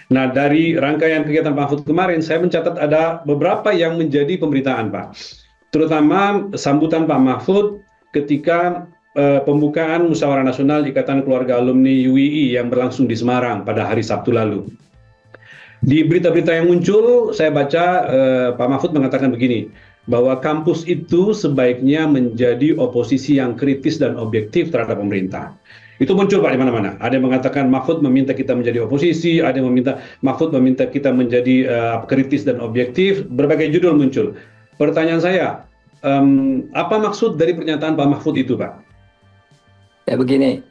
Nah, dari rangkaian kegiatan Pak Mahfud kemarin, saya mencatat ada beberapa yang menjadi pemberitaan, Pak. Terutama sambutan Pak Mahfud ketika pembukaan Musyawarah Nasional Ikatan Keluarga Alumni UII yang berlangsung di Semarang pada hari Sabtu lalu. Di berita-berita yang muncul, saya baca Pak Mahfud mengatakan begini, bahwa kampus itu sebaiknya menjadi oposisi yang kritis dan objektif terhadap pemerintah. Itu muncul Pak di mana-mana. Ada yang mengatakan Mahfud meminta kita menjadi oposisi, ada yang meminta Mahfud meminta kita menjadi kritis dan objektif, berbagai judul muncul. Pertanyaan saya, apa maksud dari pernyataan Pak Mahfud itu, Pak? Ya begini,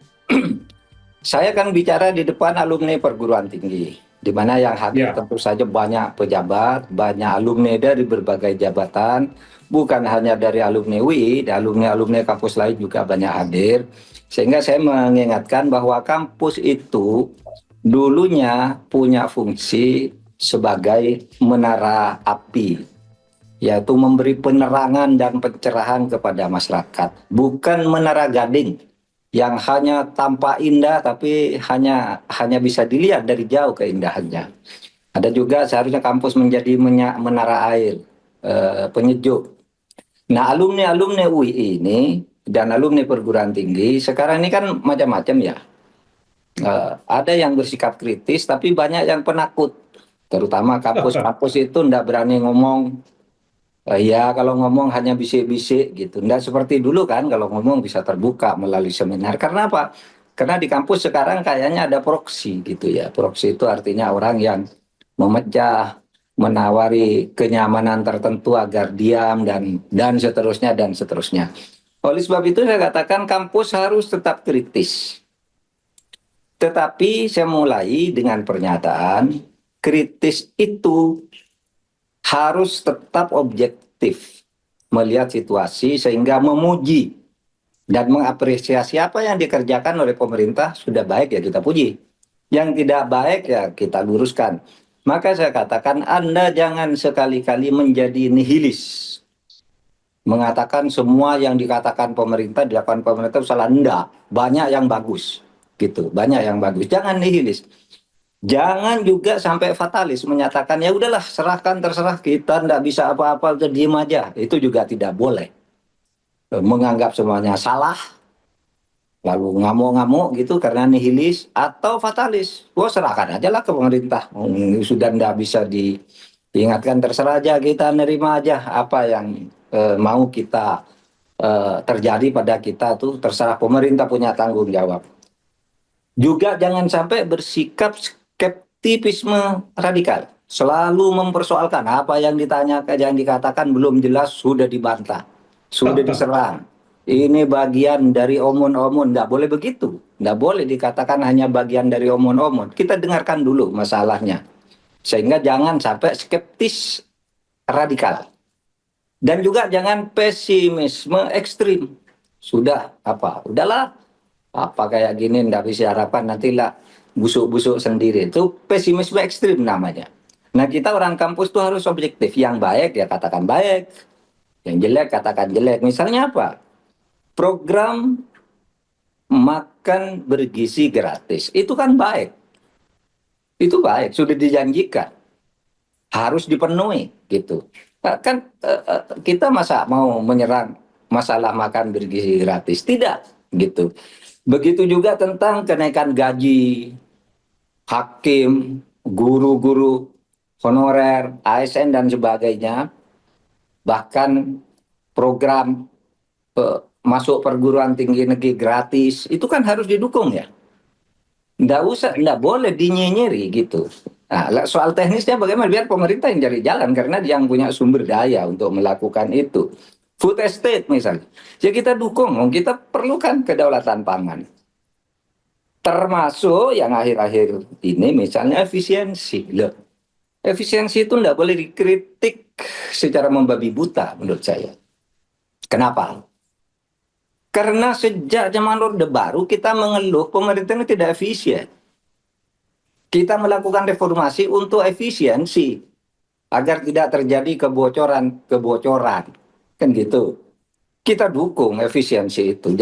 saya kan bicara di depan alumni perguruan tinggi, di mana yang hadir Ya, tentu saja banyak pejabat, banyak alumni dari berbagai jabatan, bukan hanya dari alumni UI, alumni-alumni kampus lain juga banyak hadir. Sehingga saya mengingatkan bahwa kampus itu dulunya punya fungsi sebagai menara api, yaitu memberi penerangan dan pencerahan kepada masyarakat, bukan menara gading yang hanya tampak indah tapi hanya bisa dilihat dari jauh keindahannya. Ada juga seharusnya kampus menjadi menara air, penyejuk. Nah, alumni-alumni UI ini dan alumni perguruan tinggi sekarang ini kan macam-macam ya. Ada yang bersikap kritis tapi banyak yang penakut. Terutama kampus-kampus itu tidak berani ngomong. Ya, kalau ngomong hanya bisik-bisik gitu. Nggak seperti dulu kan, kalau ngomong bisa terbuka melalui seminar. Karena apa? Karena di kampus sekarang kayaknya ada proksi gitu ya. Proksi itu artinya orang yang memecah, menawari kenyamanan tertentu agar diam dan seterusnya dan seterusnya. Oleh sebab itu saya katakan kampus harus tetap kritis. Tetapi saya mulai dengan pernyataan kritis itu harus tetap objektif melihat situasi sehingga memuji dan mengapresiasi apa yang dikerjakan oleh pemerintah sudah baik ya kita puji. Yang tidak baik ya kita luruskan. Maka saya katakan Anda jangan sekali-kali menjadi nihilis. Mengatakan semua yang dikatakan pemerintah, dilakukan pemerintah salah. Enggak, banyak yang bagus. Gitu, banyak yang bagus. Jangan nihilis. Jangan juga sampai fatalis menyatakan ya udahlah serahkan terserah kita nggak bisa apa-apa udah diem aja. Itu juga tidak boleh. Menganggap semuanya salah lalu ngamuk-ngamuk gitu karena nihilis atau fatalis. Wah serahkan aja lah ke pemerintah. Sudah nggak bisa diingatkan terserah aja kita nerima aja apa yang mau kita terjadi pada kita tuh terserah pemerintah punya tanggung jawab. Juga jangan sampai bersikap skeptisisme radikal. Selalu mempersoalkan apa yang ditanyakan, yang dikatakan belum jelas, sudah dibantah, sudah diserang. Ini bagian dari omon-omon, nggak boleh begitu. Nggak boleh dikatakan hanya bagian dari omon-omon. Kita dengarkan dulu masalahnya. Sehingga jangan sampai skeptis radikal. Dan juga jangan pesimisme ekstrim. Sudah, apa? Udahlah, apa kayak gini nggak bisa harapan nantilah busuk-busuk sendiri. Itu pesimisme ekstrim namanya. Nah kita orang kampus tuh harus objektif. Yang baik ya katakan baik, yang jelek katakan jelek. Misalnya apa? Program makan bergizi gratis itu kan baik. Itu baik, sudah dijanjikan, harus dipenuhi gitu. Kan kita masa mau menyerang masalah makan bergizi gratis? Tidak gitu. Begitu juga tentang kenaikan gaji hakim, guru-guru honorer, ASN dan sebagainya, bahkan program masuk perguruan tinggi negeri gratis, itu kan harus didukung ya. Nggak usah, nggak boleh dinyinyiri gitu. Nah, soal teknisnya bagaimana? Biar pemerintah yang cari jalan, karena dia yang punya sumber daya untuk melakukan itu. Food estate misalnya. Ya kita dukung, kita perlukan kedaulatan pangan. Termasuk yang akhir-akhir ini misalnya efisiensi. Loh, efisiensi itu nggak boleh dikritik secara membabi buta menurut saya. Kenapa? Karena sejak zaman Orde Baru kita mengeluh pemerintah ini tidak efisien. Kita melakukan reformasi untuk efisiensi agar tidak terjadi kebocoran-kebocoran. Kan gitu. Kita dukung efisiensi itu.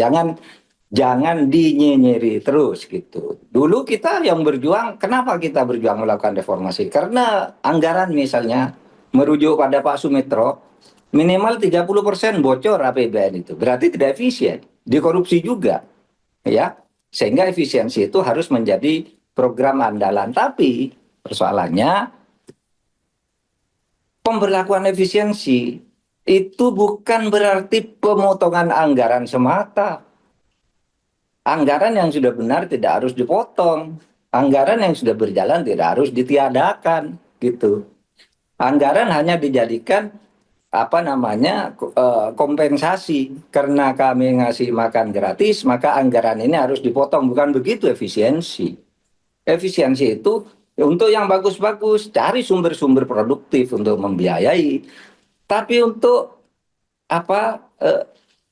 Jangan dinyenyeri terus gitu. Dulu kita yang berjuang, kenapa kita berjuang melakukan reformasi? Karena anggaran misalnya merujuk pada Pak Sumitro, minimal 30% bocor APBN itu. Berarti tidak efisien. Dikorupsi juga, ya. Sehingga efisiensi itu harus menjadi program andalan. Tapi persoalannya pemberlakuan efisiensi itu bukan berarti pemotongan anggaran semata. Anggaran yang sudah benar tidak harus dipotong. Anggaran yang sudah berjalan tidak harus ditiadakan, gitu. Anggaran hanya dijadikan kompensasi karena kami ngasih makan gratis, maka anggaran ini harus dipotong. Bukan begitu efisiensi. Efisiensi itu untuk yang bagus-bagus, cari sumber-sumber produktif untuk membiayai. Tapi untuk apa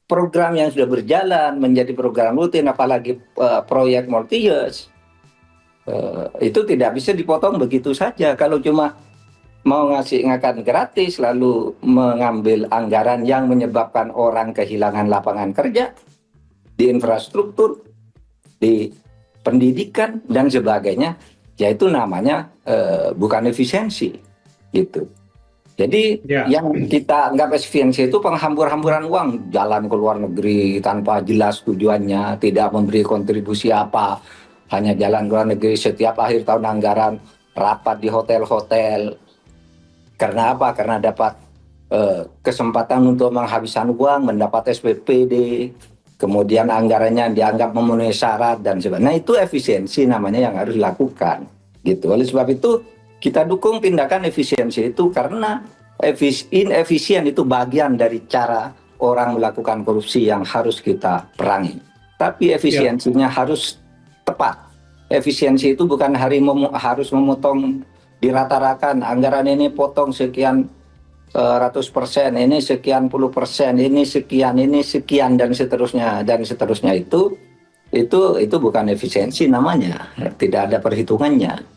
program yang sudah berjalan menjadi program rutin, apalagi proyek multi-years, itu tidak bisa dipotong begitu saja. Kalau cuma mau ngasih ngakan gratis lalu mengambil anggaran yang menyebabkan orang kehilangan lapangan kerja di infrastruktur, di pendidikan dan sebagainya, yaitu namanya bukan efisiensi, gitu. Jadi yang kita anggap efisiensi itu penghambur-hamburan uang, jalan ke luar negeri tanpa jelas tujuannya, tidak memberi kontribusi apa, hanya jalan ke luar negeri setiap akhir tahun anggaran, rapat di hotel-hotel. Karena apa? Karena dapat kesempatan untuk menghabiskan uang, mendapat SPPD, kemudian anggarannya dianggap memenuhi syarat dan sebagainya. Nah, itu efisiensi namanya yang harus dilakukan, gitu. Oleh sebab itu kita dukung tindakan efisiensi itu karena inefisien itu bagian dari cara orang melakukan korupsi yang harus kita perangi. Tapi efisiensinya harus tepat. Efisiensi itu bukan harus memotong dirata-ratakan anggaran ini potong sekian ratus persen, ini sekian puluh persen, ini sekian dan seterusnya itu bukan efisiensi namanya, tidak ada perhitungannya.